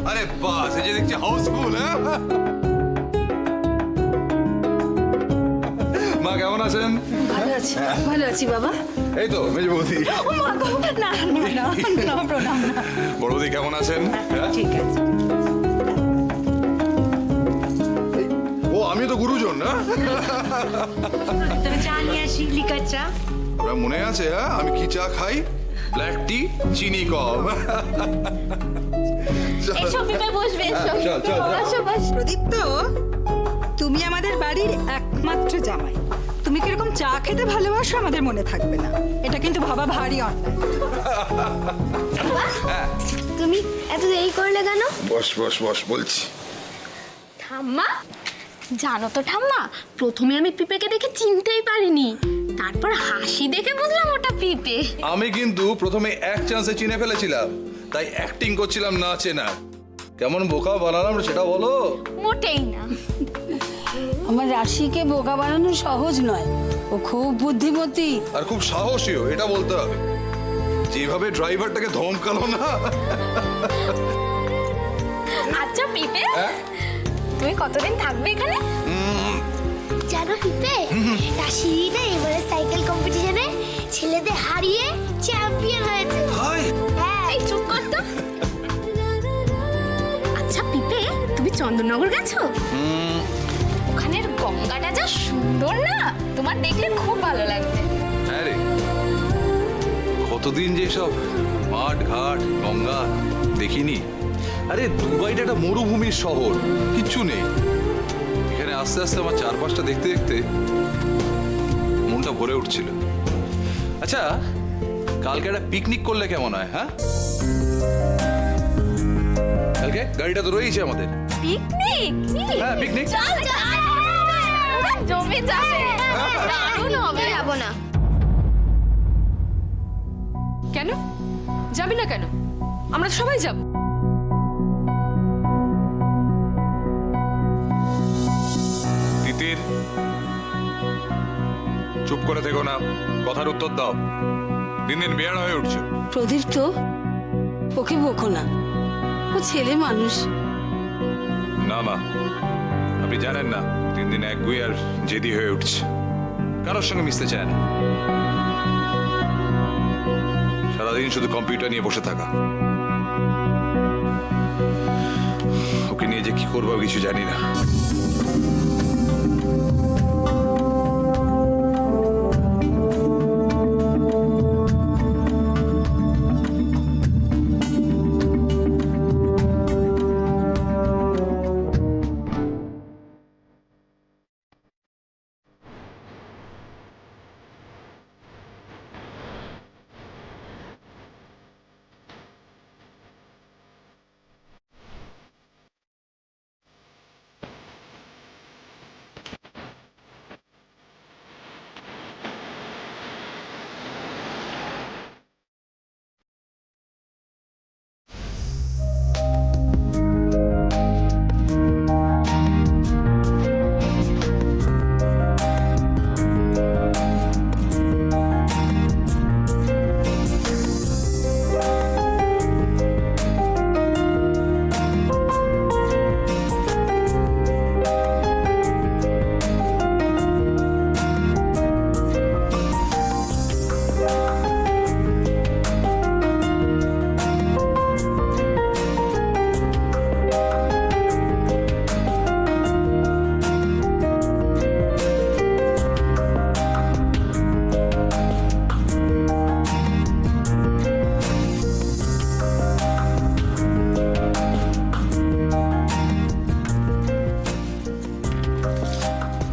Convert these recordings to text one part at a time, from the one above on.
আরে বাস, এই যে দেখছি হাউসফুল। হ্যাঁ মা কেমন আছেন? ভালো আছি বাবা। এই তো মেজ বৌদি। না প্রণাম না। বড় বৌদি কেমন আছেন? হ্যাঁ? ঠিক আছে। ও আমি তো গুরুজন না। তবে চা নিয়ে আসি, লিকার চা। আপনার মনে আছে আমি কি চা খাই? ব্ল্যাক টি, চিনি কম। এসো পিপে বসবে, এসো। চল, চল, চল। বসো, বসো। প্রদীপ্ত, তুমি আমাদের বাড়ির একমাত্র জামাই। তুমি কিরকম চা খেতে ভালোবাসো আমাদের মনে থাকবে না। এটা কিন্তু ভাবা ভারী অন্যায়। তুমি এত দেরি করলে কেন? বস বস বস বলছি। ঠাম্মা, জানো তো ঠাম্মা, প্রথমে আমি পিঁপেকে দেখে চিনতেই পারিনি, তারপর হাসি দেখে বুঝলাম ওটা পিঁপে। আমি কিন্তু প্রথমে এক চান্সে চিনে ফেলেছিলাম, তাই অ্যাক্টিং করছিলাম না চেনা। কেমন বোকা বানালাম সেটা বলো। মোটেই না। আমার রাশিকে বোকা বানানো সহজ নয়, ও খুব বুদ্ধিমতী। আর খুব সাহসীও, এটা বলতে হবে। যেভাবে ড্রাইভারটাকে ধমকালো না। আচ্ছা পিঁপে, তুমি কতদিন থাকবে এখানে? জানো পিপে, রাশিদা এবারে সাইকেল কম্পিটিশনে ছেলেদের হারিয়ে চ্যাম্পিয়ন হয়েছে। হাই হ্যাঁ, এই চুপ কর তো। আচ্ছা পিঁপে, তুমি চন্দননগর গেছো? ওখানের গঙ্গাটা যা সুন্দর না, তোমার দেখলে খুব ভালো লাগবে। হ্যাঁ রে, কতদিন যে সব মাঠ ঘাট গঙ্গা দেখিনি। আরে দুবাইটা একটা মরুভূমির শহর, কিচ্ছু নেই। এখানে আস্তে আস্তে আমার চারপাশটা দেখতে দেখতে মনটা ভরে উঠছিল। আচ্ছা, কালকে একটা পিকনিক করলে কেমন হয়? হ্যাঁ, কালকে গাড়িটা তো রয়েছে আমাদের। পিকনিক? হ্যাঁ পিকনিক। চল চল, জমে যাবে, দারুণ হবে। যাবো না। কেন যাবি না কেন? আমরা তো সবাই যাব। তিতির, চুপ করে থেকো না, কথার উত্তর দাও। দিন দিন বেয়ারা হয়ে উঠছো। প্রদীপ তো, ওকে বকো না, ও ছেলে মানুষ। না মা, আপনি জানেন না, দিন দিন একগুঁয়ে আর জেদি হয়ে উঠছে। কারোর সঙ্গে মিশতে চায় না, সারাদিন শুধু কম্পিউটার নিয়ে বসে থাকা। ওকে নিয়ে যে কি করবো কিছু জানি না।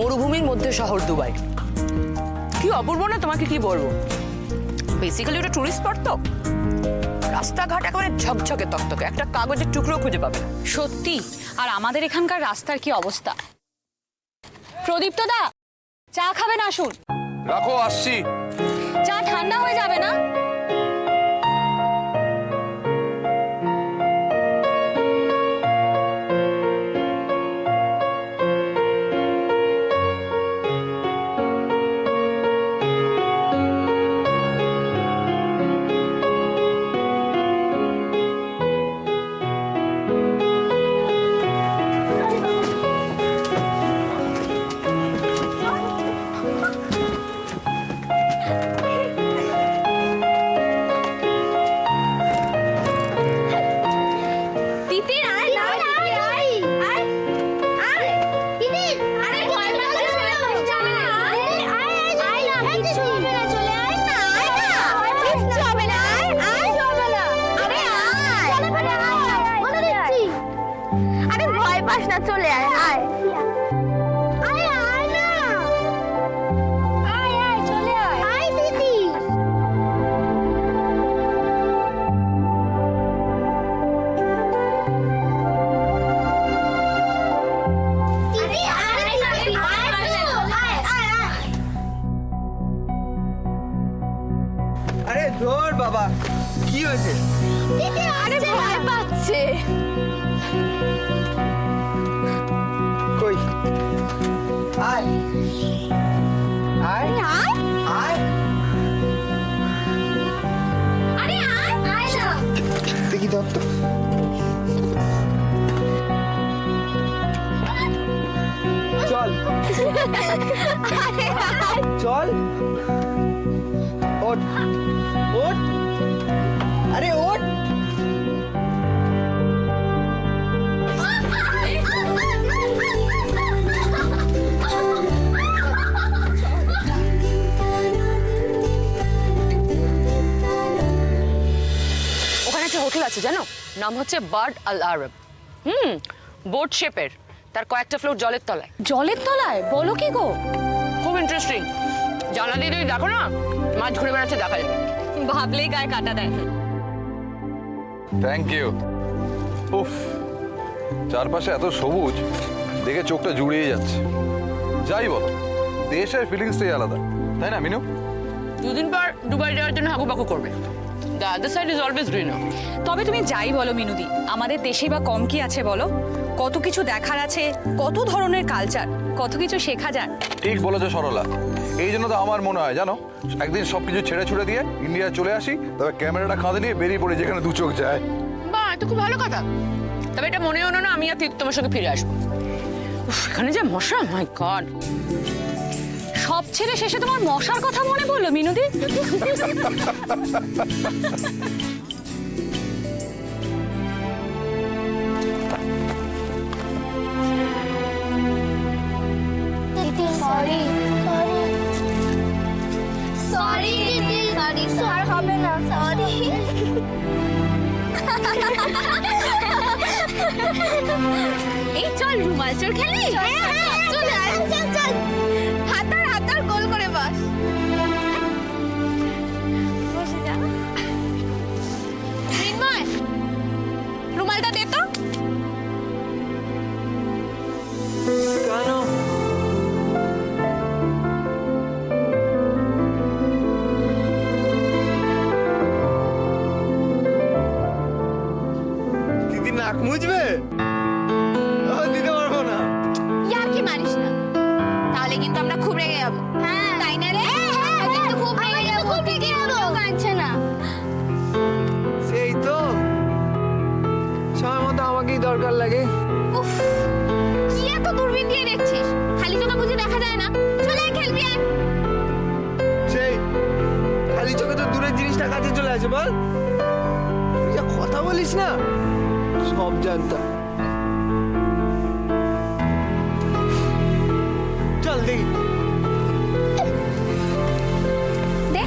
মরুভূমির মধ্যে শহর দুবাই, কি অপূর্ব না, তোমাকে কি বলবো। বেসিক্যালি ওটা টুরিস্ট স্পট তো, রাস্তাঘাট একেবারে ঝকঝকে তকতকে, একটা কাগজের টুকরো খুঁজে পাবে না। সত্যি। আর আমাদের এখানকার রাস্তার কি অবস্থা। প্রদীপ্ত দা, চা খাবেন? আসুন। রাখো, আসছি। চা ঠান্ডা হয়ে যাবে না? পাস না, চলে আয় আয় আয় আয় না আয় আয় চলে আয় আয় দিদি দিদি আয় দিদি আয় আয় আয় আরে ধর বাবা, কি হয়েছে? দিদি আরে ভয় পাচ্ছে কই আয় আয় আয় আয় আরে আয় আয় না দেখি ধর তো। চল চল, ওঠ ওঠ, আরে ওঠ। ওখানে একটা হোটেল আছে জানো, নাম হচ্ছে বার্ড আল আরব। বোট শেপের, তার কয়েকটা ফ্লোর জলের তলায়। জলের তলায়? বলো কি গো? খুব ইন্টারেস্টিং। জানলা দিয়ে তুমি দেখো না, মাছ ঘুরে বেড়াচ্ছে দেখা যাবে। ভাবলেই গায়ে কাটা দেয়। Thank you. উফ, চারপাশে এত সবুজ দেখে চোখটা জুড়িয়ে যাচ্ছে। যাই বল, দেশের ফিলিংসটাই আলাদা, তাই না মিনু? দুদিন পর দুবাই যাওয়ার জন্য হাগুবাকু করবে। The other side is always greener. তবে তুমি যাই বলো মিনুদি, আমাদের দেশে বা কম কি আছে বলো? কত কিছু দেখার আছে, কত ধরনের কালচার, কত কিছু শেখা যায়। ঠিক বলেছো সরলা। এই জন্য তো আমার মনে হয় জানো, একদিন সবকিছু ছেড়ে ছুড়ে দিয়ে ইন্ডিয়া চলে আসি, তবে ক্যামেরাটা কাঁধে নিয়ে বেরিয়ে পড়ি যেখানে দু চোখ যায়। বাহ, এটা খুব ভালো কথা। তবে এটা মনে হলো না আমি আর তোমার সঙ্গে ফিরে আসবো। উফ, এখানে যে মশা, মাই গড। সব ছেড়ে শেষে তোমার মশার কথা মনে পড়লো মিনুদি? দিদি সরি সরি সরি দিদি সরি আর হবে না সরি এই চল রুমাল চোর খেলি। চল চল চল হাতার গোল করে বস। বসে যা। মৃন্ময়, রুমালটা দে তো। কেন? দিদি নাক মুছবে? দিতে পারবো না। ইয়ার কি মারিস না, তাহলে কিন্তু আমরা খুব রেগে যাবো। হ্যাঁ তাই না রে? কিন্তু খুব রেগে যাবো, খুব রেগে যাবো কাঁদছে না সেই তো সময় মতো আমাকেই দরকার লাগে। উফ, কি এত দূরবীন দিয়ে দেখছিস? খালি চোখে বুঝে দেখা যায় না? চলে আয়, খেলবি আয়। সেই খালি চোখে তো দূরের জিনিসটা কাছে চলে আসে। বল, তুই যা কথা বলিস না, সব জানতাম। চল দেখি। দে।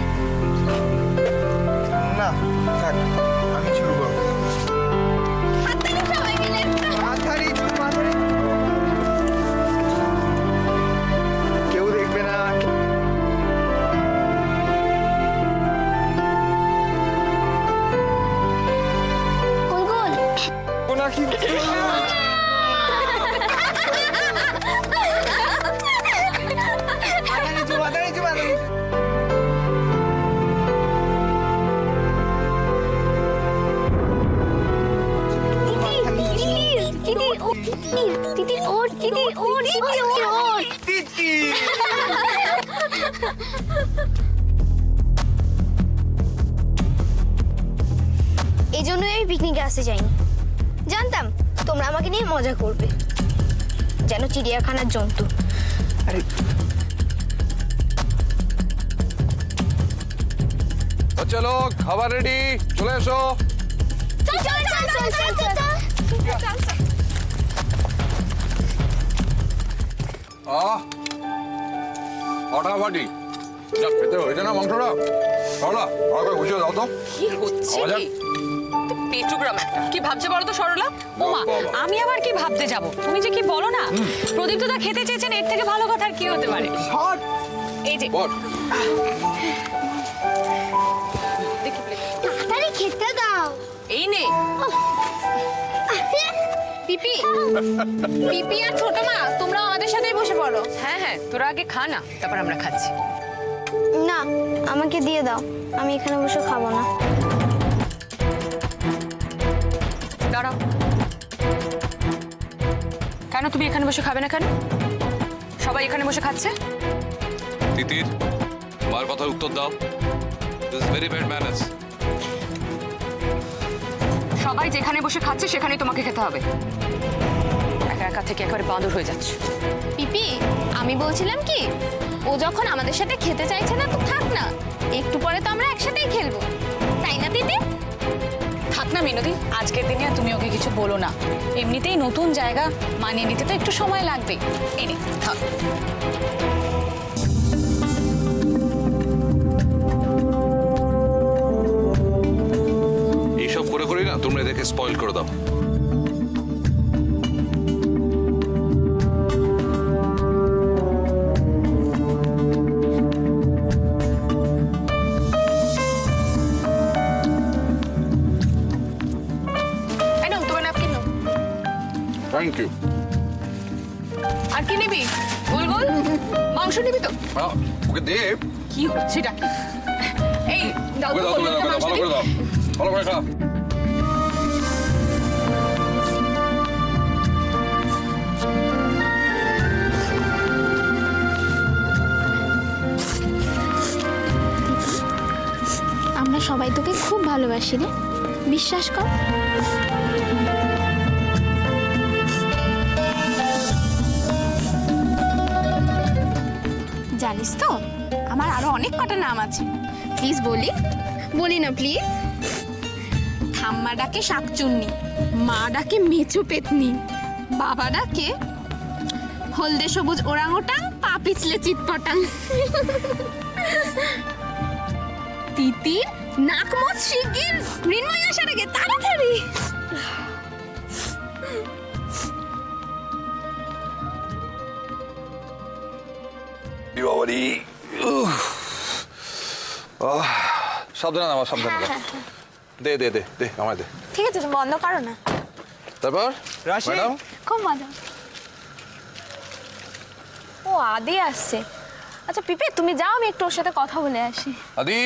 না থাক, আমি শুরু করবো। হাততালি সবাই মিলে। মাথারি মাথারি, কেউ দেখবে না। গুলগুল কোনা কি মাথা নিচু, মাথা নিচু। দিদি ও দিদি ওর দিদি ওর দিদি ওর দিদি এই জন্যই আমি পিকনিকে আসতে চাইনি। জানতাম তোমরা আমাকে নিয়ে মজা করবে, যেন চিড়িয়াখানার জন্তু। আরে চলো, খাবার রেডি, চলে এসো। চল চল চল চল চল চল চল ফাটাফাটি যা খেতে হয়েছে না মাংসটা। সরলা, ভালো করে গুছিয়ে দাও তো। কি হচ্ছে আওয়াজ কি? পেট্রোগ্রাম একটা। কি ভাবছে বলো তো সরলা? ওমা, আমি আবার কি ভাবতে যাব? তুমি যে কি বলো না, প্রদীপ তো খেতে চেয়েছেন, এর থেকে ভালো কথা আর কি হতে পারে? এই যে বট দেখি plate। তাড়াতাড়ি খেতে দাও। এই নে। পিপি পিপি আর ছোট মা তোমরা আমাদের সাথেই বসে পড়ো। হ্যাঁ হ্যাঁ, তোরা আগে খা না, তারপর আমরা খাচ্ছি। না, আমাকে দিয়ে দাও, আমি এখানে বসে খাবো না। দাঁড়াও। কেন তুমি এখানে বসে খাবে না কেন? সবাই এখানে বসে খাচ্ছে। তিতির, মার কথার উত্তর দাও। This very bad manners. সবাই যেখানে বসে খাচ্ছে সেখানেই তোমাকে খেতে হবে। একা একা থেকে একেবারে বাঁদর হয়ে যাচ্ছে। পিপি আমি বলছিলাম কি, ও যখন আমাদের সাথে খেতে চাইছে না তো থাক না, একটু পরে তো আমরা একসাথেই খেলবো, তাই না দিদি? থাক না মিনতি, আজকের দিনে আর তুমি ওকে কিছু বলো না। এমনিতেই নতুন জায়গা, মানিয়ে নিতে তো একটু সময় লাগবে। এনে থাক। এইসব করে করেই না তোমরা এদেরকে স্পয়েল করে দাও। এই নাও, তোমার ন্যাপকিন নাও। Thank you. আর কি নিবি? গোল গোল মাংস নিবি তো? ওকে দে। কি হচ্ছে ডাকি? এই দাও ওকে তো দাও, গোল গোল ভালো মাংস করে দিবি। দাও, ভালো করে খা। আমরা সবাই তোকে খুব ভালোবাসি রে, বিশ্বাস কর। জানিস তো আমার আরো অনেক কটা নাম আছে, প্লিজ বলি বলি না প্লিজ। ঠাম্মা ডাকে শাকচুন্নি, মা ডাকে মেচো পেতনি, বাবা ডাকে হলদে সবুজ ওরাংওটাং, পা পিছলে চিৎপটাং। তিতির নাক মত শিগগির, মৃন্ময় আসার আগে তাড়াতাড়ি। সাবধানে নামা, সাবধানে নামা। দে দে দে দে, আমায় দে। ঠিক আছে তুমি বন্ধ করো না, তারপর রাশি। ম্যাডাম, খুব মজা। ও আদি আসছে। আচ্ছা পিপি তুমি যাও, আমি একটু ওর সাথে কথা বলে আসি। আদি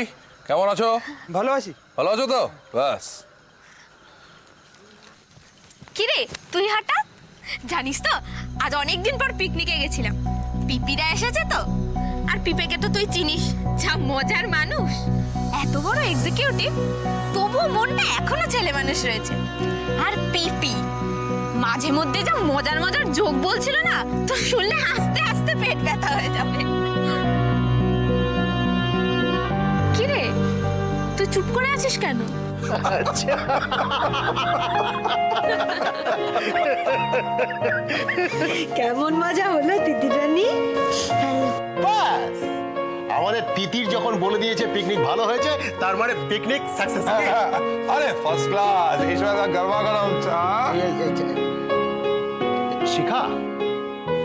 কেমন আছো? ভালো আছি। ভালো আছো তো? ব্যাস। কিরে তুই হঠাৎ? জানিস তো আজ অনেকদিন পর পিকনিকে গেছিলাম, পিপিরা এসেছে তো। আর পিপেকে তো তুই চিনিস, যা মজার মানুষ, এত বড় এক্সিকিউটিভ, তবু মনটা এখনো ছেলে মানুষ রয়েছে। আর পিপি মাঝে মধ্যে যা মজার মজার যোগ বলছিল না, তো শুনলে হাসতে হাসতে পেট ব্যথা হয়ে যাবে। কিরে তুই চুপ করে আছিস কেন? কেমন মজা হলো দিদি রানী? বাস আমাদের তিতির যখন বলে দিয়েছে পিকনিক ভালো হয়েছে, তার মানে পিকনিক সাকসেস। আরে ফার্স্ট ক্লাস, এই সময় গরমা গরম চা। শিখা,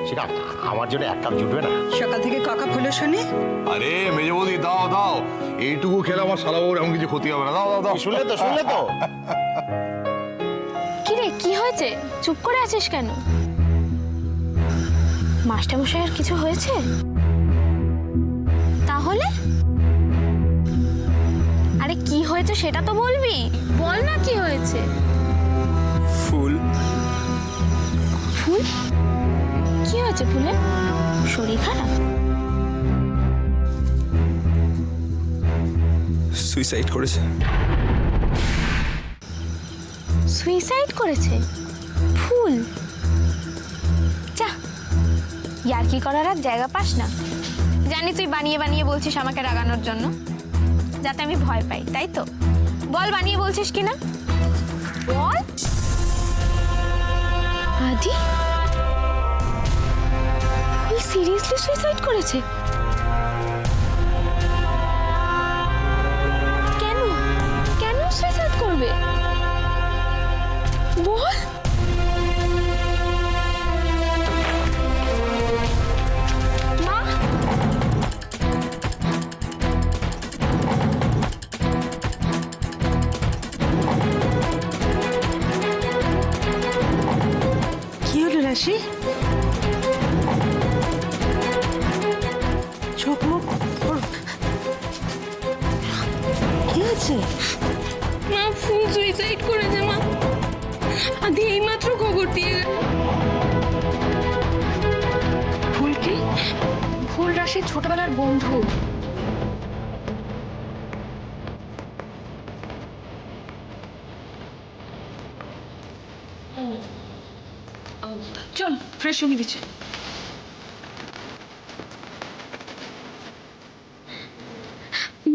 শিখা, আমার জন্য এক কাপ জুটবে না? সকাল থেকে কাকা ফুলো শুনে আরে মেজে বৌদি দাও দাও, এইটুকু খেলে আমার সারা বউর এমন কিছু ক্ষতি হবে না। দাও দাও দাও। শুনলে তো, শুনলে তো। কিরে কি হয়েছে, চুপ করে আছিস কেন? মাস্টারমশাইয়ের কিছু হয়েছে? তাহলে আরে কি হয়েছে সেটা তো বলবি, বল না কি হয়েছে। ফুল। ফুল? কি হয়েছে ফুলে? শরীর খারাপ? সুইসাইড করেছে। সুইসাইড করেছে? ফুল? যা, ইয়ার্কি করার আর জায়গা পাস না। জানি তুই বানিয়ে বানিয়ে বলছিস আমাকে রাগানোর জন্য, যাতে আমি ভয় পাই, তাই তো? বল বানিয়ে বলছিস কিনা, বল। আদি সিরিয়াসলি সুইসাইড করেছে? কেন কেন সুইসাইড করবে? বল। মা, কি হলো রাশি? চোখ মুখ কি হয়েছে? মা ফুল সুইসাইড করেছে মা। আদি এইমাত্র খবর দিয়ে গেল। ফুল কি? ফুল রাশির ছোটবেলার বন্ধু। চল ফ্রেশ হয়ে দিচ্ছে।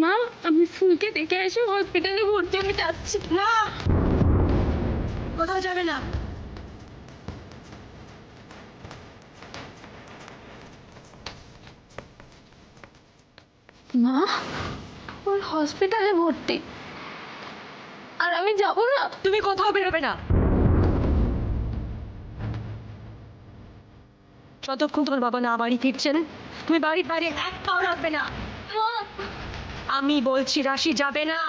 মা, আমি ফুলকে দেখে এসে হসপিটালে ভর্তি হতে যাচ্ছি। না, কোথাও যাবে না। মা, ওর হসপিটালে ভর্তি, আর আমি যাব না। তুমি কোথাও বেরোবে না যতক্ষণ তোমার বাবা না বাড়ি ফিরছেন। তুমি বাড়ির বাইরে এক পাও রাখবে না। মা, আমি বলছি রাশি যাবে না।